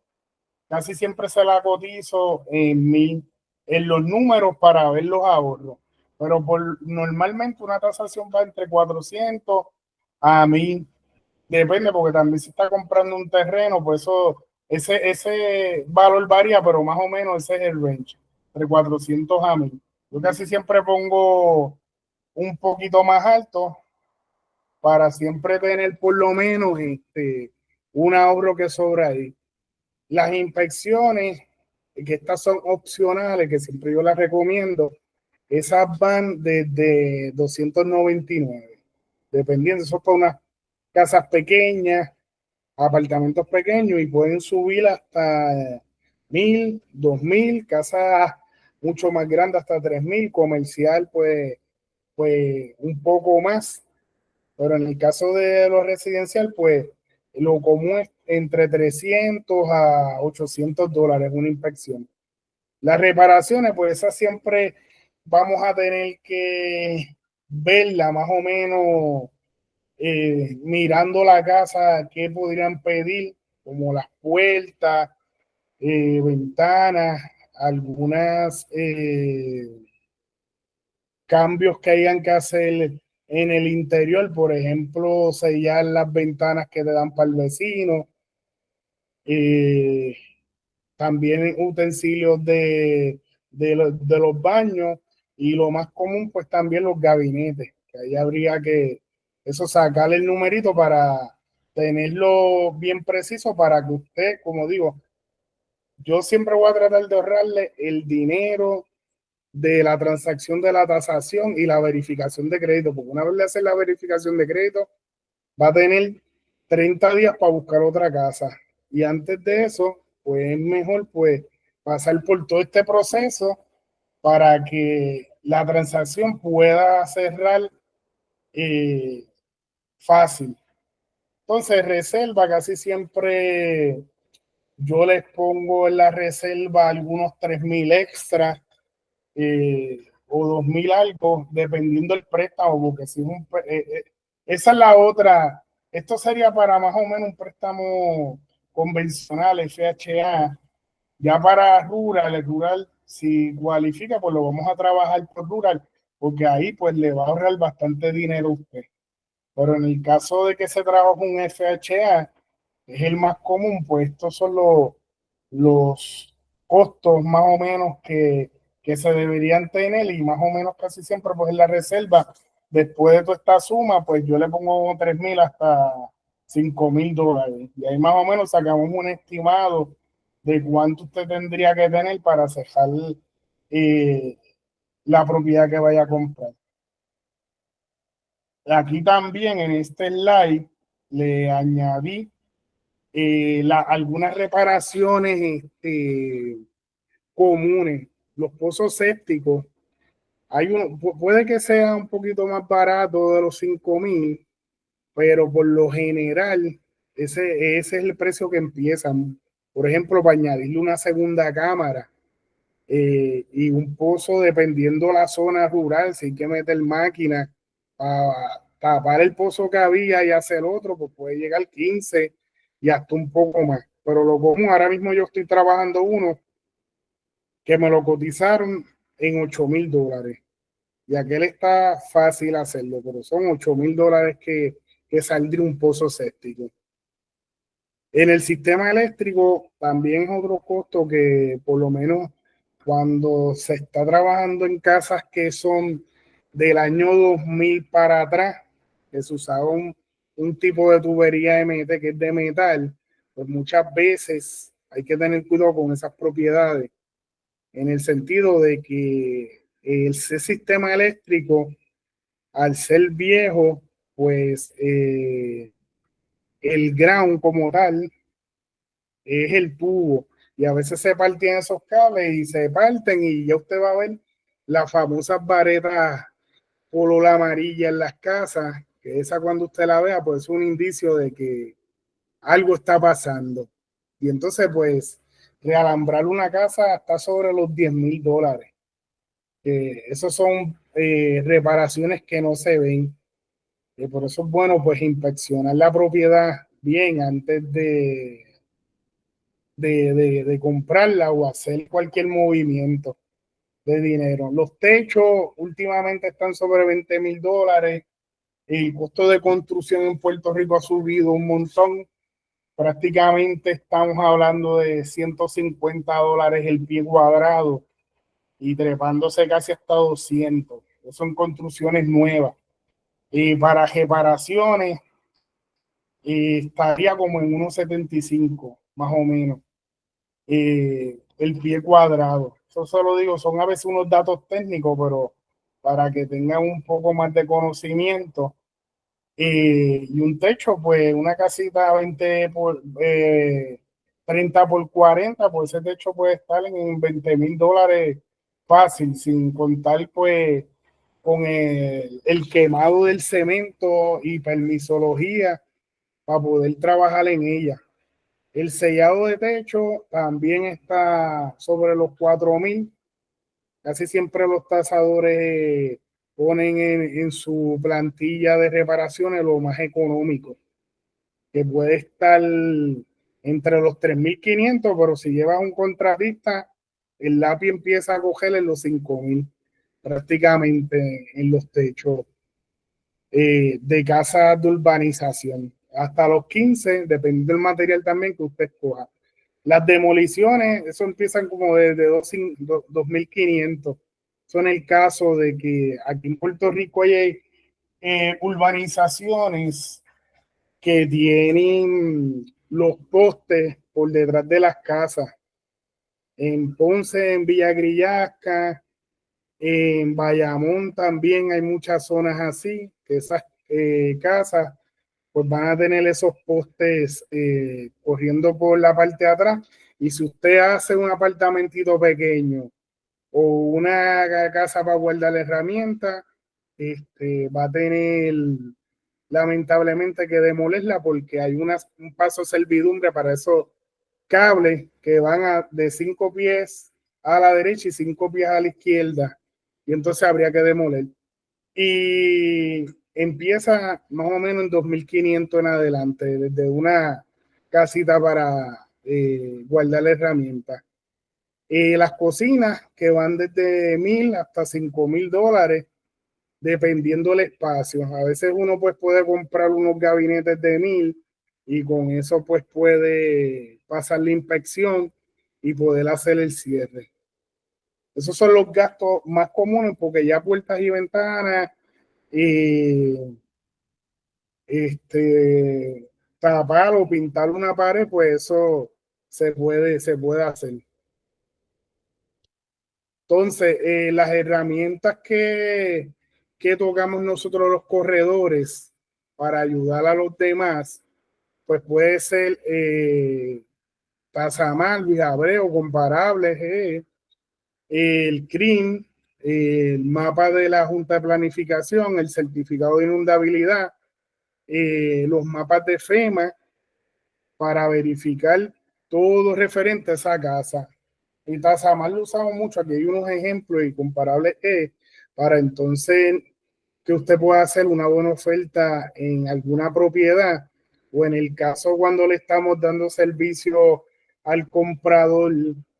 casi siempre se la cotizo en los números para ver los ahorros. Pero normalmente una tasación va entre 400 a 1000. Depende, porque también si está comprando un terreno, pues ese valor varía, pero más o menos ese es el range, entre 400 a 1000. Yo casi siempre pongo un poquito más alto para siempre tener por lo menos un ahorro que sobra ahí. Las inspecciones, que estas son opcionales, que siempre yo las recomiendo, esas van desde 299, dependiendo, eso es para unas casas pequeñas, apartamentos pequeños, y pueden subir hasta 1000, 2000, casas mucho más grandes hasta 3000, comercial pues un poco más, pero en el caso de lo residencial, pues lo común es entre 300 a $800 una inspección. Las reparaciones, pues esas siempre vamos a tener que verla más o menos, mirando la casa, qué podrían pedir, como las puertas, ventanas, algunas cambios que hayan que hacer en el interior, por ejemplo, sellar las ventanas que te dan para el vecino, eh, también utensilios de los baños, y lo más común, pues también los gabinetes, que ahí habría que eso, sacarle el numerito para tenerlo bien preciso para que usted, como digo, yo siempre voy a tratar de ahorrarle el dinero de la transacción de la tasación y la verificación de crédito, porque una vez le hace la verificación de crédito, va a tener 30 días para buscar otra casa. Y antes de eso, pues es mejor pues pasar por todo este proceso para que la transacción pueda cerrar fácil. Entonces, reserva, casi siempre yo les pongo en la reserva algunos 3000 extras, o 2000 algo, dependiendo del préstamo, porque si es esa es la otra. Esto sería para más o menos un préstamo convencional, FHA. Ya para rural, si cualifica, pues lo vamos a trabajar por rural, porque ahí pues le va a ahorrar bastante dinero a usted. Pero en el caso de que se trabaje un FHA, es el más común, pues estos son los costos más o menos que se deberían tener, y más o menos casi siempre pues en la reserva, después de toda esta suma, pues yo le pongo 3000 hasta $5000, y ahí más o menos sacamos un estimado de cuánto usted tendría que tener para cejar eh, la propiedad que vaya a comprar. Aquí también en este slide le añadí algunas reparaciones comunes. Los pozos sépticos, hay uno, puede que sea un poquito más barato de los 5000, pero por lo general ese es el precio que empiezan. Por ejemplo, para añadirle una segunda cámara, y un pozo, dependiendo la zona rural, si hay que meter máquina para tapar el pozo que había y hacer otro, pues puede llegar 15 y hasta un poco más. Pero lo común, ahora mismo yo estoy trabajando uno que me lo cotizaron en $8000, y aquel está fácil hacerlo, pero son $8000 que saldría un pozo séptico. En el sistema eléctrico también es otro costo que, por lo menos cuando se está trabajando en casas que son del año 2000 para atrás, que se usaba un tipo de tubería MT que es de metal, pues muchas veces hay que tener cuidado con esas propiedades, en el sentido de que ese sistema eléctrico, al ser viejo, pues el ground como tal es el tubo, y a veces se parten esos cables y se parten, y ya usted va a ver las famosas varetas color amarilla en las casas, que esa, cuando usted la vea, pues es un indicio de que algo está pasando. Y entonces pues realambrar una casa está sobre los $10,000. Esos son reparaciones que no se ven. Por eso es bueno pues inspeccionar la propiedad bien antes de comprarla o hacer cualquier movimiento de dinero. Los techos últimamente están sobre $20,000. El costo de construcción en Puerto Rico ha subido un montón. Prácticamente estamos hablando de $150 el pie cuadrado, y trepándose casi hasta 200. Son construcciones nuevas. Y para reparaciones estaría como en 1,75 más o menos, el pie cuadrado. Eso solo digo, son a veces unos datos técnicos, pero para que tengan un poco más de conocimiento. Y un techo, pues una casita 20 por 30 por 40, pues ese techo puede estar en $20,000 fácil, sin contar pues con el quemado del cemento y permisología para poder trabajar en ella. El sellado de techo también está sobre los 4,000. Casi siempre los tasadores ponen en su plantilla de reparaciones lo más económico, que puede estar entre los 3,500, pero si llevas un contratista, el lápiz empieza a coger en los 5,000 prácticamente en los techos de casas de urbanización. Hasta los 15, dependiendo del material también que usted escoja. Las demoliciones, eso empiezan como desde 2,500. Eso en el caso de que aquí en Puerto Rico hay urbanizaciones que tienen los postes por detrás de las casas. En Ponce, en Villa Grillasca, en Bayamón también hay muchas zonas así, que esas casas pues van a tener esos postes corriendo por la parte de atrás. Y si usted hace un apartamentito pequeño o una casa para guardar herramientas, va a tener lamentablemente que demolerla porque hay un paso de servidumbre para esos cables que van de 5 pies a la derecha y 5 pies a la izquierda. Y entonces habría que demoler. Y empieza más o menos en 2,500 en adelante, desde una casita para guardar herramientas. Las cocinas que van desde $1,000 hasta $5,000, dependiendo del espacio. A veces uno pues puede comprar unos gabinetes de 1,000 y con eso pues puede pasar la inspección y poder hacer el cierre. Esos son los gastos más comunes porque ya puertas y ventanas, tapar o pintar una pared, pues eso se puede hacer. Entonces, las herramientas que tocamos nosotros los corredores para ayudar a los demás, pues puede ser Tasamal, Vijabreo, comparables, el CRIM, el mapa de la Junta de Planificación, el certificado de inundabilidad, los mapas de FEMA para verificar todo referente a esa casa. Y Tasamal lo usamos mucho, aquí hay unos ejemplos y comparables para entonces que usted pueda hacer una buena oferta en alguna propiedad o en el caso cuando le estamos dando servicio al comprador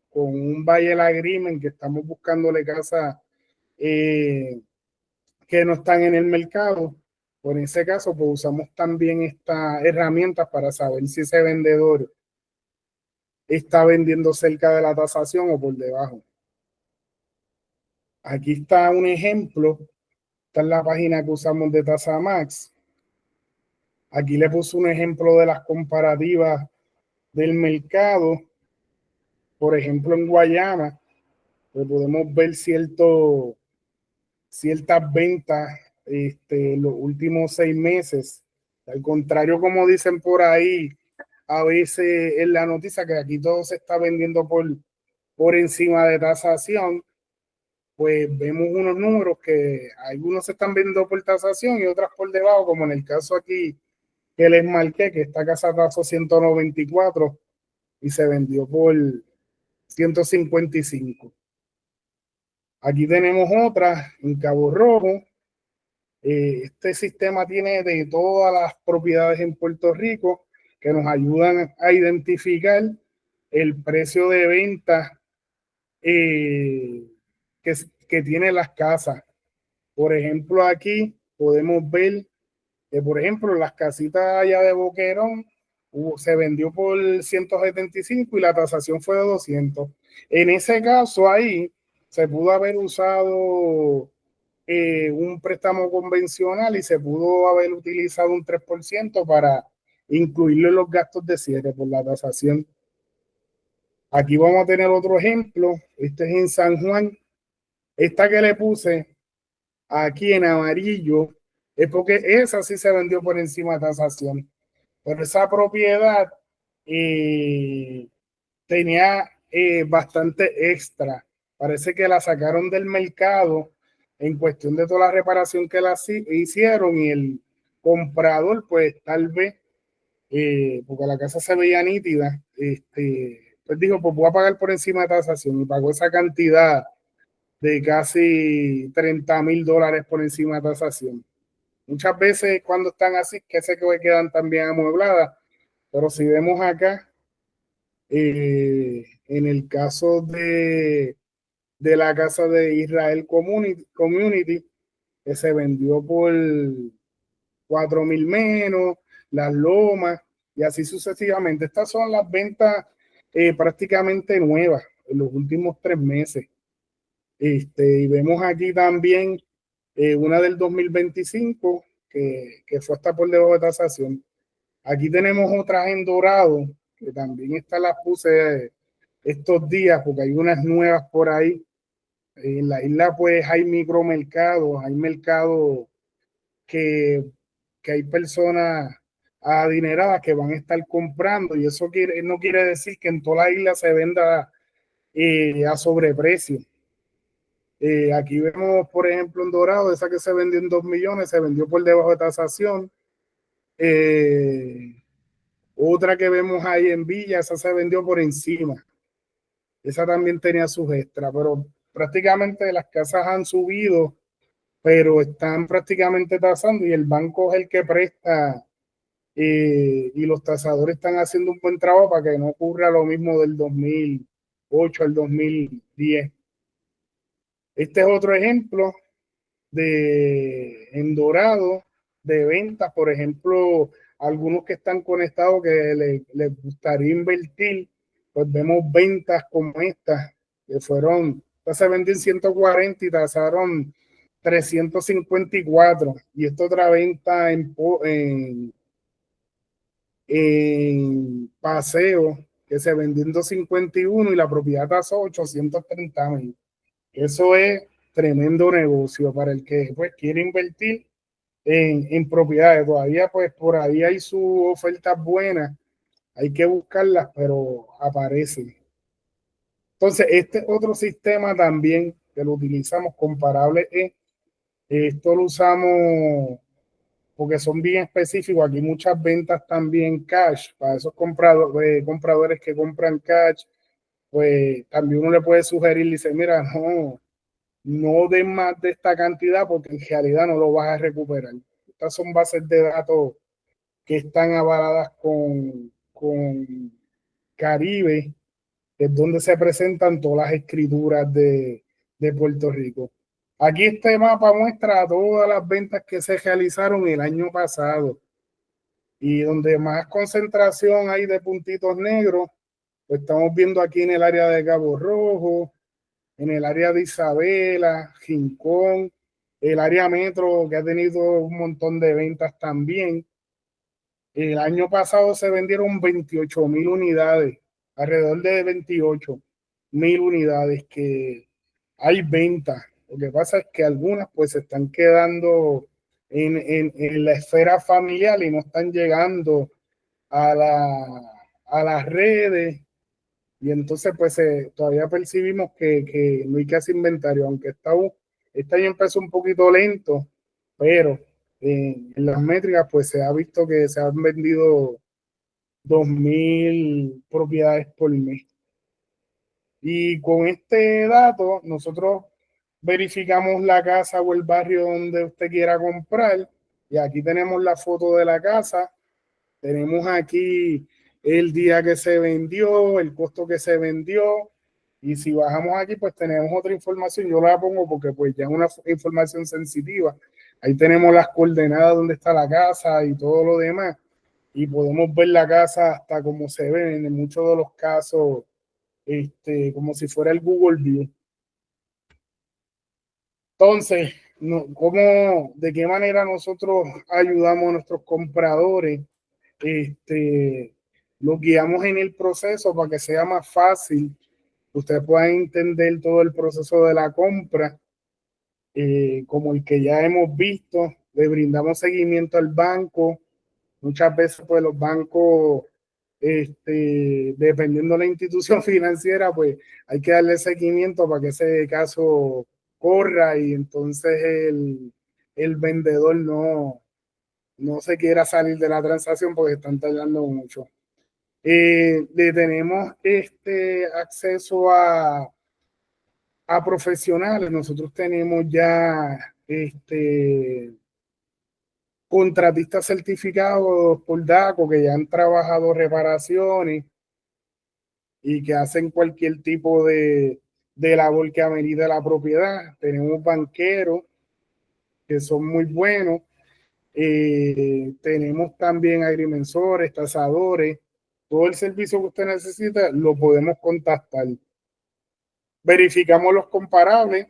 con un buyer agreement que estamos buscándole casa que no están en el mercado. Por ese caso, pues usamos también estas herramientas para saber si ese vendedor está vendiendo cerca de la tasación o por debajo. Aquí está un ejemplo, está en la página que usamos de Tasamax. Aquí le puse un ejemplo de las comparativas del mercado. Por ejemplo, en Guayama, pues podemos ver ciertas ventas en los últimos 6 meses. Al contrario, como dicen por ahí, a veces en la noticia que aquí todo se está vendiendo por encima de tasación, pues vemos unos números que algunos se están vendiendo por tasación y otras por debajo, como en el caso aquí que les marqué, que esta casa tasó 194 y se vendió por 155. Aquí tenemos otra en Cabo Rojo. Este sistema tiene de todas las propiedades en Puerto Rico que nos ayudan a identificar el precio de venta que tiene las casas. Por ejemplo, aquí podemos ver que, por ejemplo, las casitas allá de Boquerón se vendió por 175 y la tasación fue de 200. En ese caso ahí se pudo haber usado un préstamo convencional y se pudo haber utilizado un 3% para incluirlo en los gastos de cierre por la tasación. Aquí vamos a tener otro ejemplo. Este es en San Juan. Esta que le puse aquí en amarillo es porque esa sí se vendió por encima de tasación. Pero esa propiedad tenía bastante extra. Parece que la sacaron del mercado en cuestión de toda la reparación que la hicieron y el comprador, pues tal vez, porque la casa se veía nítida, pues dijo, pues voy a pagar por encima de tasación y pagó esa cantidad de casi $30,000 por encima de tasación. Muchas veces cuando están así, que sé que quedan también amuebladas, pero si vemos acá, en el caso de la casa de Israel Community, que se vendió por 4,000 menos, las lomas y así sucesivamente. Estas son las ventas prácticamente nuevas en los últimos 3 meses. Y vemos aquí también una del 2025 que fue hasta por debajo de tasación. Aquí tenemos otras en dorado, que también estas las puse estos días porque hay unas nuevas por ahí. En la isla pues hay micromercados, hay mercados que, que hay personas adineradas que van a estar comprando y eso no quiere decir que en toda la isla se venda a sobreprecio. Aquí vemos, por ejemplo, en Dorado, esa que se vendió en 2 millones, se vendió por debajo de tasación. Otra que vemos ahí en Villa, esa se vendió por encima. Esa también tenía sus extras, pero prácticamente las casas han subido, pero están prácticamente tasando y el banco es el que presta y los tasadores están haciendo un buen trabajo para que no ocurra lo mismo del 2008 al 2010. Este es otro ejemplo en Dorado de ventas, por ejemplo, algunos que están conectados que les gustaría invertir, pues vemos ventas como estas, que se vendió en 140 y tasaron 354. Y esta otra venta en Paseo, que se vendió en 251 y la propiedad tasó 830,000. Eso es tremendo negocio para el que pues quiere invertir en propiedades. Todavía pues por ahí hay sus ofertas buenas, hay que buscarlas, pero aparecen. Entonces, este otro sistema también que lo utilizamos comparable es, esto lo usamos porque son bien específicos. Aquí muchas ventas también cash, para esos compradores que compran cash, pues también uno le puede sugerir, dice, mira, no den más de esta cantidad porque en realidad no lo vas a recuperar. Estas son bases de datos que están avaladas con Caribe, que es donde se presentan todas las escrituras de Puerto Rico. Aquí este mapa muestra todas las ventas que se realizaron el año pasado y donde más concentración hay de puntitos negros, pues estamos viendo aquí en el área de Cabo Rojo, en el área de Isabela, Rincón, el área metro que ha tenido un montón de ventas también. El año pasado se vendieron 28,000 unidades, alrededor de 28,000 unidades que hay ventas. Lo que pasa es que algunas pues se están quedando en la esfera familiar y no están llegando a las redes y entonces pues todavía percibimos que no hay casi inventario, aunque este año empezó un poquito lento, pero en las métricas pues se ha visto que se han vendido 2,000 propiedades por mes. Y con este dato nosotros verificamos la casa o el barrio donde usted quiera comprar y aquí tenemos la foto de la casa. Tenemos aquí el día que se vendió, el costo que se vendió. Y si bajamos aquí, pues tenemos otra información. Yo la pongo porque pues ya es una información sensitiva. Ahí tenemos las coordenadas donde está la casa y todo lo demás. Y podemos ver la casa hasta como se ve en muchos de los casos, como si fuera el Google View. Entonces, de qué manera nosotros ayudamos a nuestros compradores, los guiamos en el proceso para que sea más fácil, ustedes puedan entender todo el proceso de la compra, como el que ya hemos visto, le brindamos seguimiento al banco. Muchas veces, pues los bancos, dependiendo de la institución financiera, pues hay que darle seguimiento para que ese caso corra y entonces el vendedor no se quiera salir de la transacción porque están tardando mucho. Le tenemos acceso a profesionales. Nosotros tenemos ya contratistas certificados por DACO que ya han trabajado reparaciones y que hacen cualquier tipo de labor que amerite la propiedad. Tenemos banqueros que son muy buenos. Tenemos también agrimensores, tasadores. Todo el servicio que usted necesita lo podemos contactar. Verificamos los comparables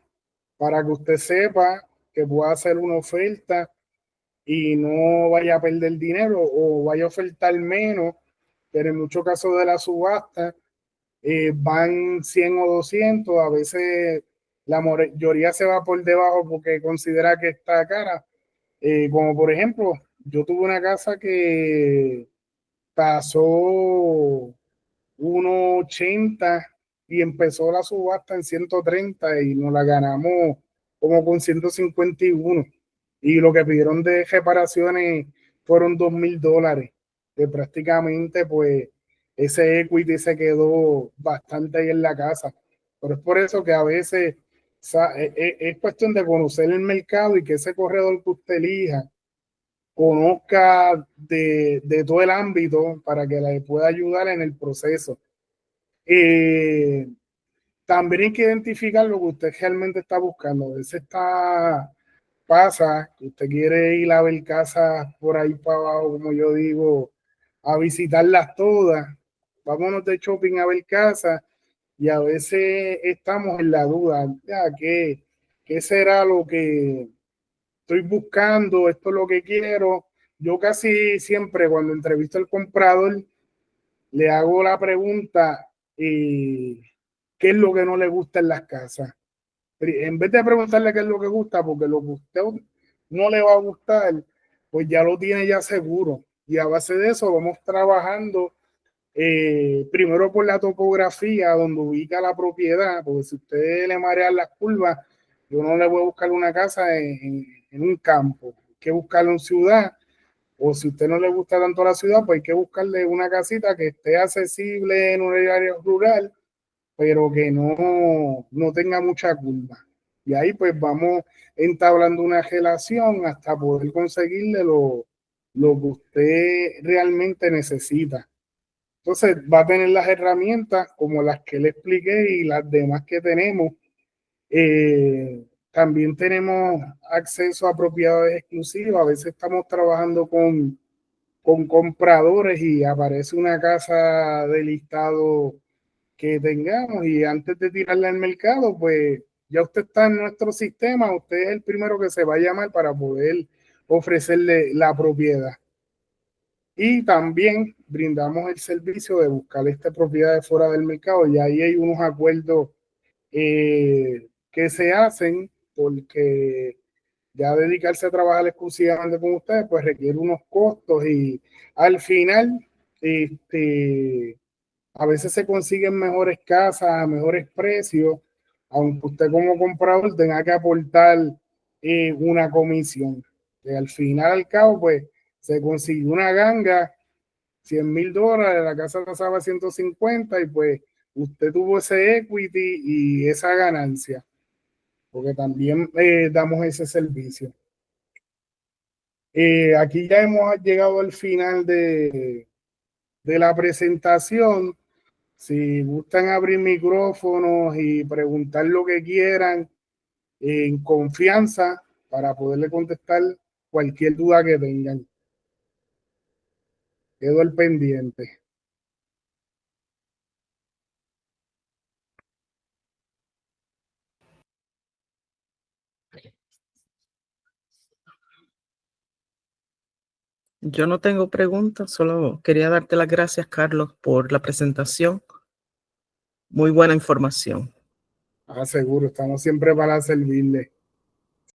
para que usted sepa que pueda hacer una oferta y no vaya a perder dinero o vaya a ofertar menos, pero en muchos casos de la subasta van 100 o 200, a veces la mayoría se va por debajo porque considera que está cara, como por ejemplo, yo tuve una casa que pasó 1.80 y empezó la subasta en 130 y nos la ganamos como con 151. Y lo que pidieron de reparaciones fueron $2,000, que prácticamente pues ese equity se quedó bastante ahí en la casa. Pero es por eso que a veces es cuestión de conocer el mercado y que ese corredor que usted elija conozca de todo el ámbito para que le pueda ayudar en el proceso. Eh, También hay que identificar lo que usted realmente está buscando. A veces pasa que usted quiere ir a ver casas por ahí para abajo, como yo digo, a visitarlas todas. Vámonos de shopping a ver casas y a veces estamos en la duda, ya, ¿qué será lo que estoy buscando? ¿Esto es lo que quiero? Yo casi siempre cuando entrevisto al comprador le hago la pregunta, ¿qué es lo que no le gusta en las casas? En vez de preguntarle qué es lo que gusta, porque lo que usted no le va a gustar, pues ya lo tiene ya seguro. Y a base de eso vamos trabajando primero por la topografía donde ubica la propiedad, porque si usted le marea las curvas, yo no le voy a buscar una casa en un campo, hay que buscarlo en ciudad, o si a usted no le gusta tanto la ciudad, pues hay que buscarle una casita que esté accesible en un área rural, pero que no tenga mucha curva. Y ahí pues vamos entablando una relación hasta poder conseguirle lo que usted realmente necesita. Entonces va a tener las herramientas como las que le expliqué y las demás que tenemos. También tenemos acceso a propiedades exclusivas. A veces estamos trabajando con compradores y aparece una casa de listado que tengamos y antes de tirarla al mercado, pues ya usted está en nuestro sistema, usted es el primero que se va a llamar para poder ofrecerle la propiedad. Y también brindamos el servicio de buscar esta propiedad de fuera del mercado y ahí hay unos acuerdos que se hacen porque ya dedicarse a trabajar exclusivamente con ustedes pues requiere unos costos y al final a veces se consiguen mejores casas a mejores precios, aunque usted como comprador tenga que aportar una comisión. Que al final, al cabo, pues se consiguió una ganga, $100,000, la casa pasaba 150 y pues usted tuvo ese equity y esa ganancia, porque también damos ese servicio. Aquí ya hemos llegado al final de la presentación. Si gustan abrir micrófonos y preguntar lo que quieran en confianza para poderle contestar cualquier duda que tengan. Quedo al pendiente. Yo no tengo preguntas, solo quería darte las gracias, Carlos, por la presentación. Muy buena información. Seguro, estamos siempre para servirle.